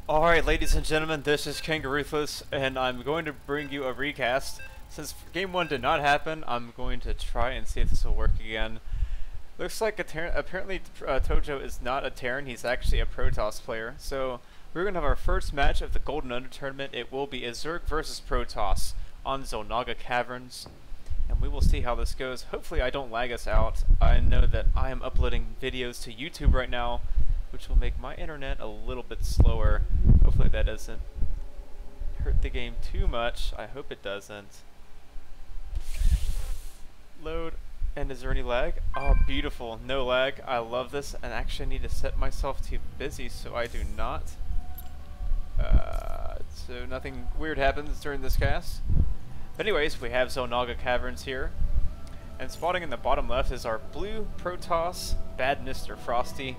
Alright, ladies and gentlemen, this is Kangaroothless, and I'm going to bring you a recast. Since Game 1 did not happen, I'm going to try and see if this will work again. Looks like apparently Tojo is not a Terran, he's actually a Protoss player. So, we're going to have our first match of the Golden Under Tournament. It will be a Zerg versus Protoss on Xel'Naga Caverns. And we will see how this goes. Hopefully I don't lag us out. I know that I am uploading videos to YouTube right now, which will make my internet a little bit slower. Hopefully that doesn't hurt the game too much. I hope it doesn't. Load. And is there any lag? Oh, beautiful. No lag. I love this. And actually I need to set myself to busy so I do not. So nothing weird happens during this cast. But anyways, we have Xel'Naga Caverns here. And spotting in the bottom left is our blue Protoss, BadMrFrosty.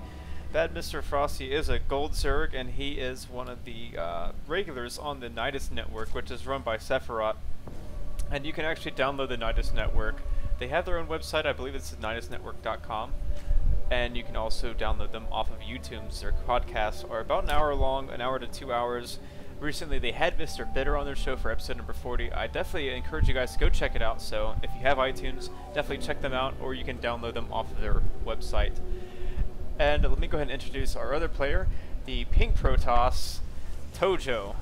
BadMrFrosty is a gold Zerg, and he is one of the regulars on the Nidus network, which is run by Sephiroth. And you can actually download the Nidus network. They have their own website, I believe it's nidusnetwork.com. And you can also download them off of YouTube. Their podcasts are about an hour long, an hour to 2 hours. Recently they had Mr. Bitter on their show for episode number 40. I definitely encourage you guys to go check it out. So if you have iTunes, definitely check them out, or you can download them off of their website. And let me go ahead and introduce our other player, the pink Protoss, Tojo,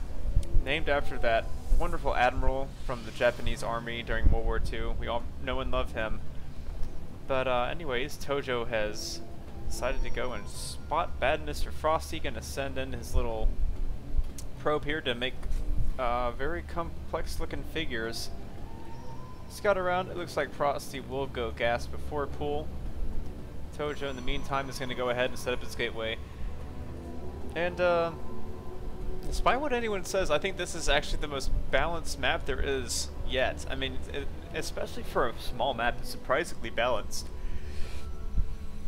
named after that wonderful admiral from the Japanese army during World War II. We all know and love him. But anyways, Tojo has decided to go and spot BadMrFrosty, gonna send in his little probe here to make very complex looking figures. Scout around, it looks like Frosty will go gas before pool. Tojo in the meantime is going to go ahead and set up his gateway. And despite what anyone says, I think this is actually the most balanced map there is yet. I mean, especially for a small map, it's surprisingly balanced.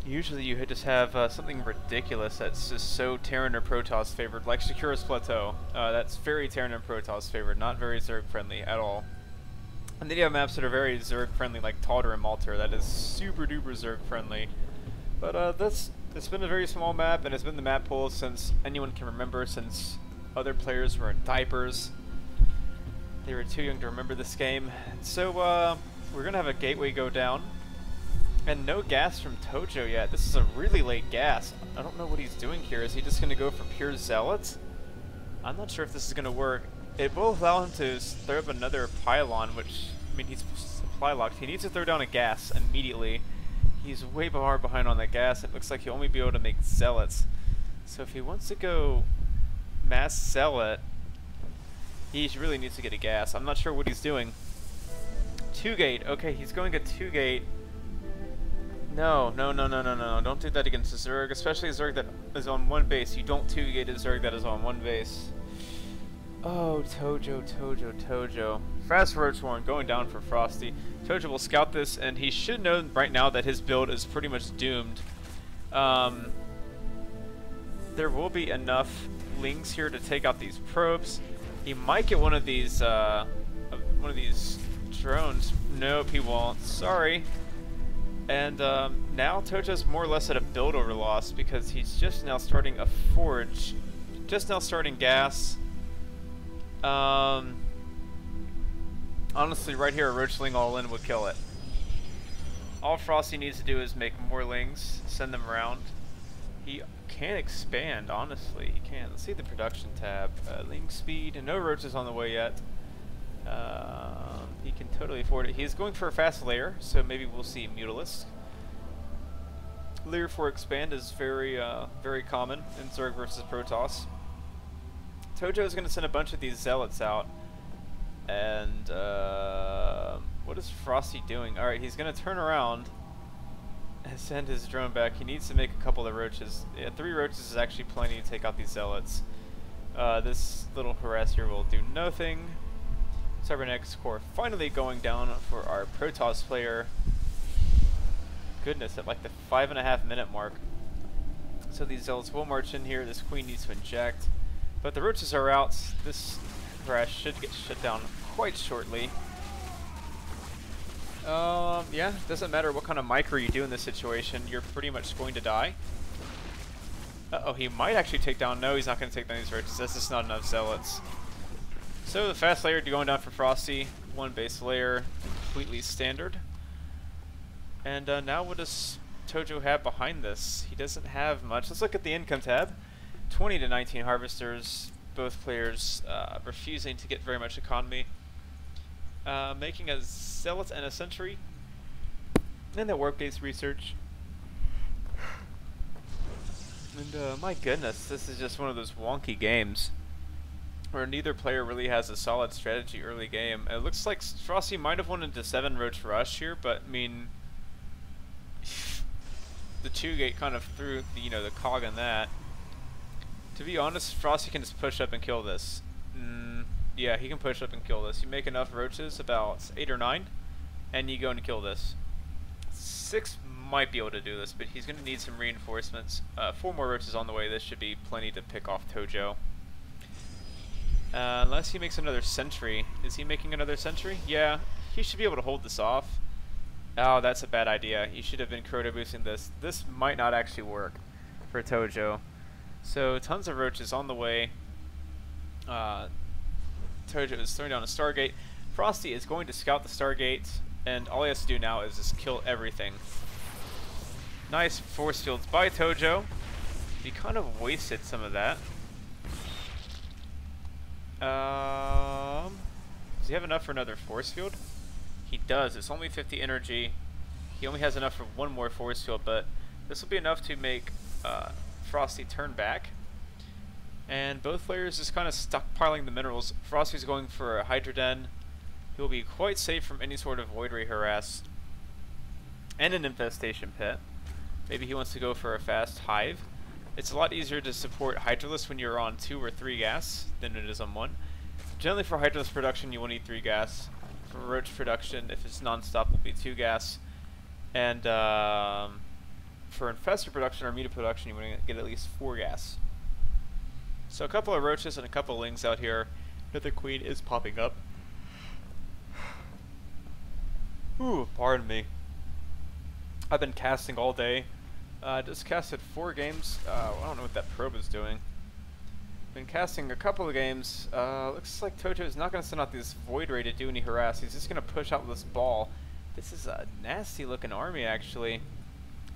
Usually you just have something ridiculous that's just so Terran or Protoss favored, like Shakira's Plateau. That's very Terran and Protoss favored, not very Zerg friendly at all. And then you have maps that are very Zerg friendly, like Talder and Malter, that is super duper Zerg friendly. But it's been a very small map, and it's been the map pool since anyone can remember, since other players were in diapers. They were too young to remember this game. So we're going to have a gateway go down. And no gas from Tojo yet. This is a really late gas. I don't know what he's doing here. Is he just going to go for pure zealots? I'm not sure if this is going to work. It will allow him to throw up another pylon, which, I mean, he's supply locked. He needs to throw down a gas immediately. He's way far behind on that gas. It looks like he'll only be able to make zealots. So if he wants to go mass zealot, he really needs to get a gas. I'm not sure what he's doing. 2-gate. Okay, he's going a 2-gate. No, don't do that against a Zerg, especially a Zerg that is on one base. You don't 2-gate a Zerg that is on one base. Oh, Tojo. Fast Roach Warren going down for Frosty. Tojo will scout this, and he should know right now that his build is pretty much doomed. There will be enough lings here to take out these probes. He might get one of these drones. Nope, he won't. Sorry. And now Tojo's more or less at a build over loss because he's just now starting a forge. Just now starting gas. Honestly, right here, a Roachling all-in would kill it. All Frosty needs to do is make more lings, send them around. He can expand, honestly. He can. Let's see the production tab. Ling speed, and no roaches on the way yet. He can totally afford it. He's going for a fast layer, so maybe we'll see Mutalisk. Layer 4 expand is very common in Zerg versus Protoss. Tojo is going to send a bunch of these zealots out. And what is Frosty doing? Alright, he's going to turn around and send his drone back. He needs to make a couple of roaches. Yeah, 3 roaches is actually plenty to take out these zealots. This little harasser will do nothing. Cybernetics core finally going down for our Protoss player. Goodness, at like the 5.5 minute mark. So these zealots will march in here. This queen needs to inject. But the roaches are out. This crash should get shut down quite shortly. Yeah, doesn't matter what kind of micro you do in this situation, you're pretty much going to die. Uh-oh, he might actually take down. No, he's not going to take down these roaches. That's just not enough zealots. So the fast layer going down for Frosty. One base layer, completely standard. And now what does Tojo have behind this? He doesn't have much. Let's look at the income tab. 20 to 19 harvesters. Both players refusing to get very much economy. Making a zealot and a sentry. And the work-based research. And my goodness, this is just one of those wonky games where neither player really has a solid strategy early game. It looks like Frosty might have won into 7 roach rush here, but I mean, the 2-gate kind of threw the, you know, the cog in that. To be honest, Frosty can just push up and kill this. Yeah, he can push up and kill this. You make enough roaches, about 8 or 9, and you go and kill this. 6 might be able to do this, but he's going to need some reinforcements. 4 more roaches on the way. This should be plenty to pick off Tojo. Unless he makes another sentry. Is he making another sentry? Yeah, he should be able to hold this off. Oh, that's a bad idea. He should have been Crota boosting this. This might not actually work for Tojo. So, tons of roaches on the way. Tojo is throwing down a Stargate. Frosty is going to scout the Stargate, and all he has to do now is just kill everything. Nice force fields by Tojo. He kind of wasted some of that. Does he have enough for another force field? He does. It's only 50 energy. He only has enough for 1 more force field, but this will be enough to make Frosty turn back. And both players just kind of stockpiling the minerals. Frosty's going for a Hydroden. He will be quite safe from any sort of Void Ray harass. And an Infestation Pit. Maybe he wants to go for a fast Hive. It's a lot easier to support Hydralisk when you're on 2 or 3 gas than it is on 1. Generally for Hydralisk production you will need 3 gas. For Roach production, if it's non-stop, will be 2 gas. And for Infestor production or Muta production, you want to get at least 4 gas. So a couple of roaches and a couple of lings out here. Another queen is popping up. Ooh, pardon me. I've been casting all day. Just casted 4 games. I don't know what that probe is doing. Been casting a couple of games. Looks like Tojo is not going to send out this Void Ray to do any harass. He's just going to push out this ball. This is a nasty looking army actually.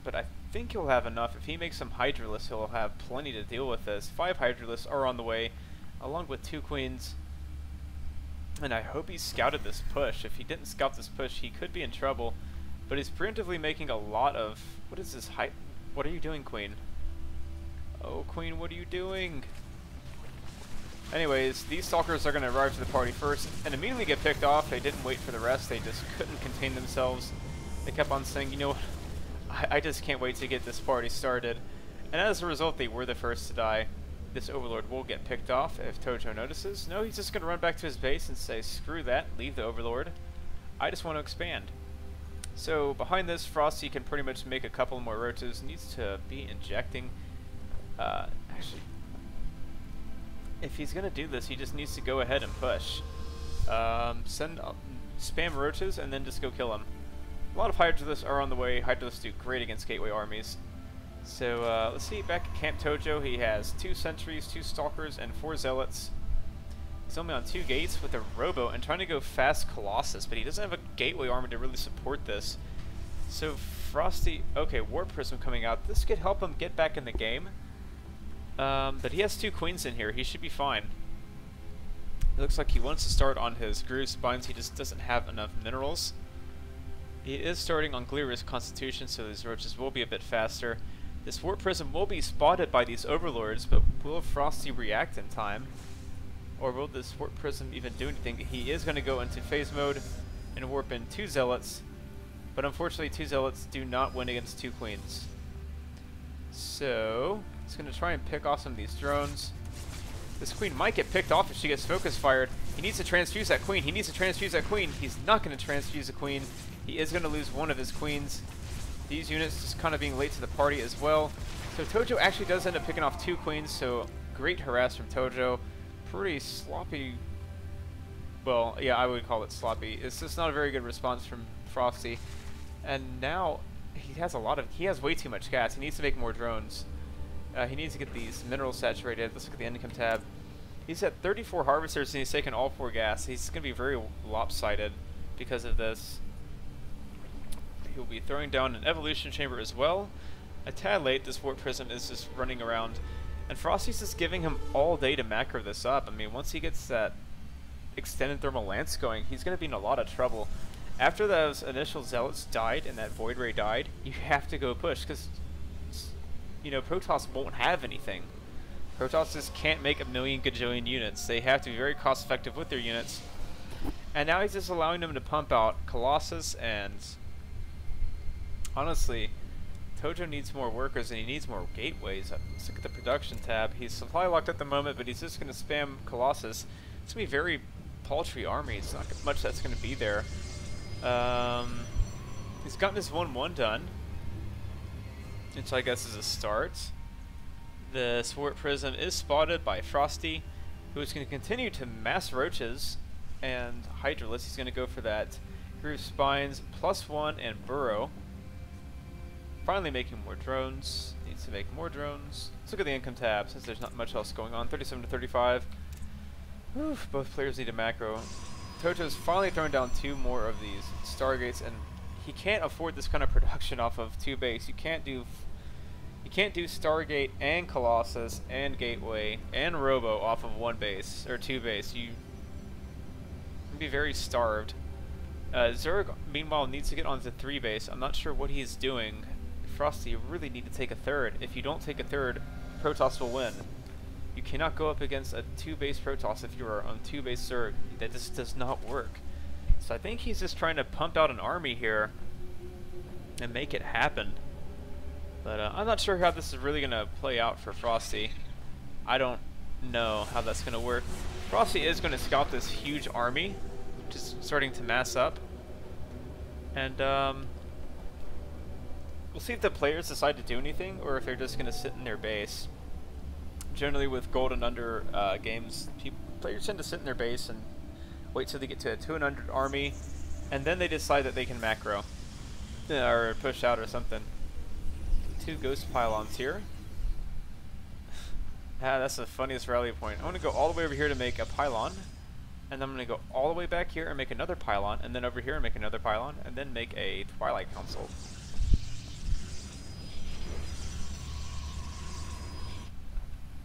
But I think he'll have enough. If he makes some Hydralisks, he'll have plenty to deal with this. 5 Hydralisks are on the way, along with 2 queens. And I hope he scouted this push. If he didn't scout this push, he could be in trouble. But he's preemptively making a lot of... What is this height? What are you doing, Queen? Oh, Queen, what are you doing? Anyways, these stalkers are going to arrive to the party first and immediately get picked off. They didn't wait for the rest. They just couldn't contain themselves. They kept on saying, you know what? I just can't wait to get this party started. And as a result, they were the first to die. This Overlord will get picked off if Tojo notices. No, he's just going to run back to his base and say, screw that, leave the Overlord. I just want to expand. So behind this, Frosty can pretty much make a couple more roaches. Needs to be injecting. Actually, if he's going to do this, he just needs to go ahead and push. Spam roaches and then just go kill him. A lot of Hydralisks are on the way. Hydralisks do great against gateway armies. So let's see, back at Camp Tojo, he has 2 sentries, 2 stalkers, and 4 zealots. He's only on 2 gates with a robo and trying to go fast Colossus, but he doesn't have a gateway army to really support this. So Frosty, okay, Warp Prism coming out. This could help him get back in the game. But he has 2 queens in here. He should be fine. It looks like he wants to start on his Groove Spines. He just doesn't have enough minerals. He is starting on Glirious Constitution, so these roaches will be a bit faster. This Warp Prism will be spotted by these Overlords, but will Frosty react in time? Or will this Warp Prism even do anything? He is going to go into phase mode and warp in 2 Zealots, but unfortunately 2 Zealots do not win against 2 Queens. So, he's going to try and pick off some of these drones. This Queen might get picked off if she gets focus fired. He needs to transfuse that Queen. He needs to transfuse that Queen. He's not going to transfuse a Queen. He is going to lose one of his Queens. These units just kind of being late to the party as well. So Tojo actually does end up picking off 2 Queens, so great harass from Tojo. Pretty sloppy. Well, yeah, I would call it sloppy. It's just not a very good response from Frosty. And now he has way too much gas. He needs to make more drones. He needs to get these minerals saturated. Let's look at the income tab. He's at 34 harvesters and he's taken all 4 gas. He's going to be very lopsided because of this. He'll be throwing down an evolution chamber as well. A tad late, this warp prism is just running around. And Frosty's just giving him all day to macro this up. I mean, once he gets that extended thermal lance going, he's going to be in a lot of trouble. After those initial zealots died and that void ray died, you have to go push because, you know, Protoss won't have anything. Protoss just can't make a million gajillion units. They have to be very cost effective with their units. And now he's just allowing them to pump out Colossus, and honestly, Tojo needs more workers and he needs more gateways. Let's look at the production tab. He's supply locked at the moment, but he's just going to spam Colossus. It's going to be a very paltry army. It's not much that's going to be there. He's gotten his 1-1 done, which I guess is a start. The Swart Prism is spotted by Frosty, who is going to continue to mass roaches and Hydralis. He's going to go for that Groove Spines, +1, and Burrow. Finally making more drones. Needs to make more drones. Let's look at the income tab, since there's not much else going on. 37 to 35. Oof, both players need a macro. Tojo's finally thrown down 2 more of these Stargates, and he can't afford this kind of production off of 2 base. You can't do Stargate and Colossus and Gateway and Robo off of 1 base or 2 base. You'd be very starved. Zerg, meanwhile, needs to get onto 3 base. I'm not sure what he's doing. Frosty, you really need to take a 3rd. If you don't take a 3rd, Protoss will win. You cannot go up against a 2 base Protoss if you are on 2 base Zerg. That just does not work. So I think he's just trying to pump out an army here and make it happen. But I'm not sure how this is really going to play out for Frosty. I don't know how that's going to work. Frosty is going to scout this huge army, which is starting to mass up. And we'll see if the players decide to do anything or if they're just going to sit in their base. Generally with gold and under games, players tend to sit in their base and wait till they get to a 200 army, and then they decide that they can macro. Or push out or something. 2 ghost pylons here. That's the funniest rally point. I'm going to go all the way over here to make a pylon, and then I'm going to go all the way back here and make another pylon, and then over here and make another pylon, and then make a Twilight Council.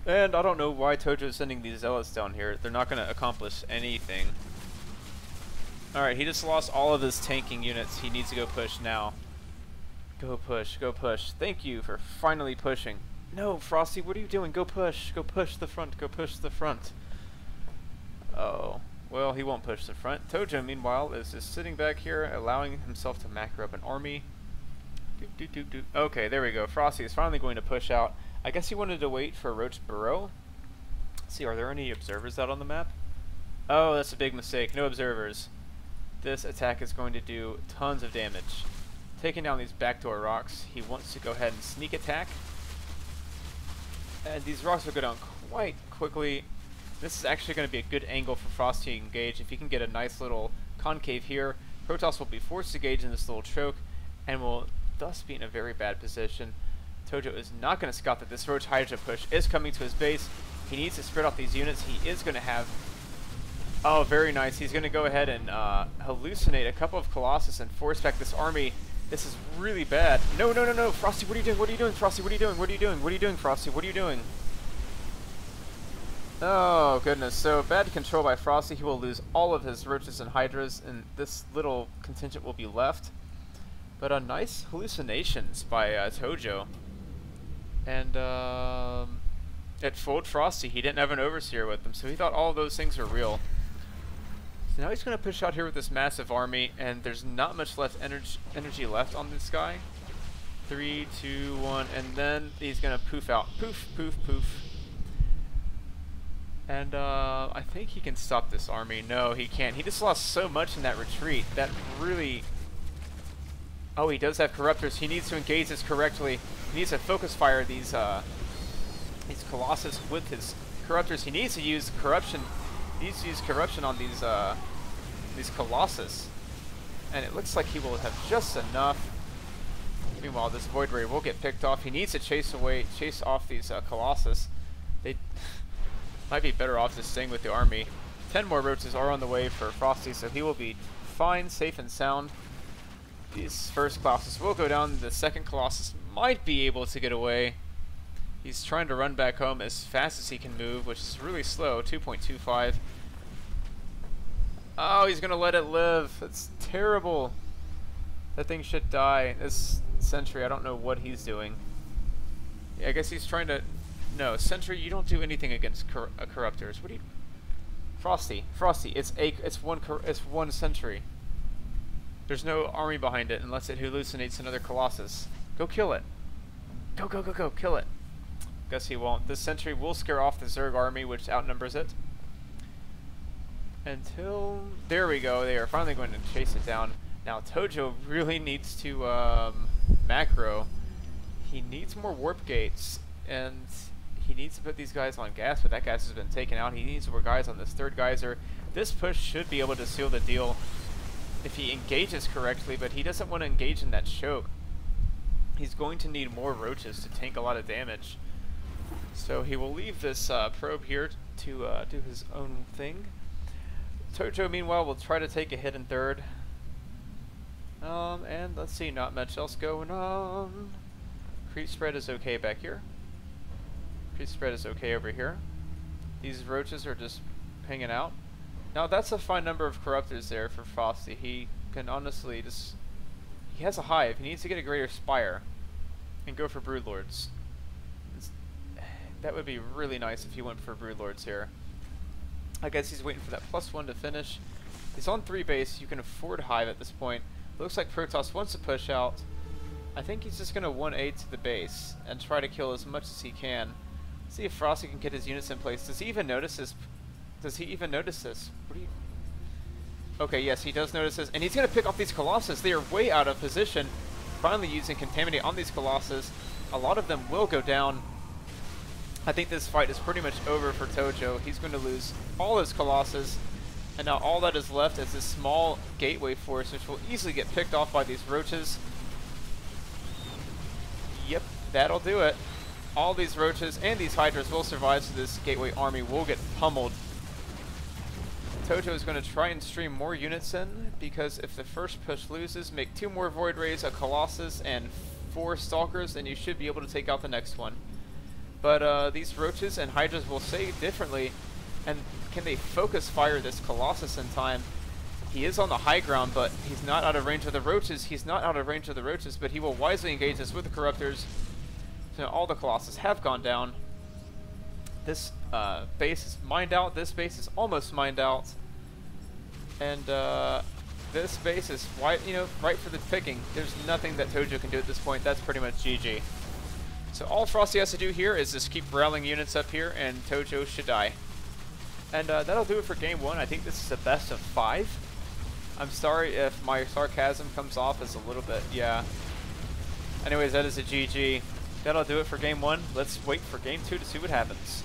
And I don't know why Tojo's sending these zealots down here. They're not going to accomplish anything. Alright, he just lost all of his tanking units. He needs to go push now. Go push, go push. Thank you for finally pushing. No, Frosty, what are you doing? Go push. Go push the front. Go push the front. Oh. Well, he won't push the front. Tojo, meanwhile, is just sitting back here, allowing himself to macro up an army. Okay, there we go. Frosty is finally going to push out. I guess he wanted to wait for Roach Burrow. Let's see, are there any observers out on the map? Oh, that's a big mistake. No observers. This attack is going to do tons of damage. Taking down these backdoor rocks, he wants to go ahead and sneak attack. And these rocks will go down quite quickly. This is actually going to be a good angle for Frosty to engage. If he can get a nice little concave here, Protoss will be forced to engage in this little choke and will thus be in a very bad position. Tojo is not going to scout that this Roach Hydra push is coming to his base. He needs to spread out these units. He is going to have... Oh, very nice. He's going to go ahead and hallucinate a couple of Colossus and force back this army. This is really bad. No, no, no, no. Frosty, what are you doing? What are you doing, Frosty? What are you doing? What are you doing? What are you doing, Frosty? What are you doing? Oh, goodness. So, bad control by Frosty. He will lose all of his Roaches and Hydras, and this little contingent will be left. But nice hallucinations by Tojo. And it fooled Frosty. He didn't have an Overseer with him, so he thought all of those things were real. So now he's going to push out here with this massive army, and there's not much left energy left on this guy. 3, 2, 1, and then he's going to poof out. Poof, poof, poof. And I think he can stop this army. No, he can't. He just lost so much in that retreat. That really... Oh, he does have Corruptors. He needs to engage this correctly. He needs to focus fire these Colossus with his Corruptors. He needs to use Corruption. He needs to use Corruption on these Colossus. And it looks like he will have just enough. Meanwhile, this Void Ray will get picked off. He needs to chase off these Colossus. They might be better off just staying with the army. 10 more roaches are on the way for Frosty, so he will be fine, safe, and sound. These first Colossus will go down. The second Colossus might be able to get away. He's trying to run back home as fast as he can move, which is really slow, 2.25. Oh, he's going to let it live. That's terrible. That thing should die. This Sentry, I don't know what he's doing. Yeah, I guess he's trying to... No, Sentry, you don't do anything against Corruptors. What do you... Frosty, it's one Sentry. There's no army behind it unless it hallucinates another Colossus. Go kill it. Go, kill it. Guess he won't. This Sentry will scare off the Zerg army, which outnumbers it. Until... There we go. They are finally going to chase it down. Now, Tojo really needs to macro. He needs more warp gates, and he needs to put these guys on gas, but that gas has been taken out. He needs more guys on this third geyser. This push should be able to seal the deal if he engages correctly, but he doesn't want to engage in that choke. He's going to need more roaches to tank a lot of damage. So he will leave this probe here to do his own thing. Tojo, meanwhile, will try to take a hit in third. And let's see, not much else going on. Creep spread is okay back here. Creep spread is okay over here. These roaches are just hanging out. Now that's a fine number of corruptors there for Frosty. He can honestly just... He has a hive. He needs to get a greater spire and go for broodlords. That would be really nice if he went for broodlords here. I guess he's waiting for that +1 to finish. He's on 3 base. You can afford hive at this point. Looks like Protoss wants to push out. I think he's just going to 1-8 to the base and try to kill as much as he can. See if Frosty can get his units in place. Does he even notice this? Does he even notice this? What do you... Okay, yes, he does notice this. And he's going to pick off these Colossus. They are way out of position. Finally using Contaminate on these Colossus. A lot of them will go down. I think this fight is pretty much over for Tojo. He's going to lose all his Colossus. And now all that is left is this small gateway force, which will easily get picked off by these roaches. Yep, that'll do it. All these roaches and these hydras will survive, so this gateway army will get pummeled. Tojo is going to try and stream more units in, because if the first push loses, make 2 more Void Rays, a Colossus, and 4 Stalkers, and you should be able to take out the next one. But these roaches and hydras will say differently. And can they focus fire this Colossus in time? He is on the high ground, but he's not out of range of the roaches. He's not out of range of the roaches, but he will wisely engage this with the Corruptors. So all the Colossus have gone down. This base is mined out. This base is almost mined out. And this base is right for the picking. There's nothing that Tojo can do at this point. That's pretty much GG. So all Frosty has to do here is just keep rallying units up here, and Tojo should die. And that'll do it for game 1. I think this is a best of 5. I'm sorry if my sarcasm comes off as a little bit, yeah. Anyways, that is a GG. That'll do it for game 1. Let's wait for game 2 to see what happens.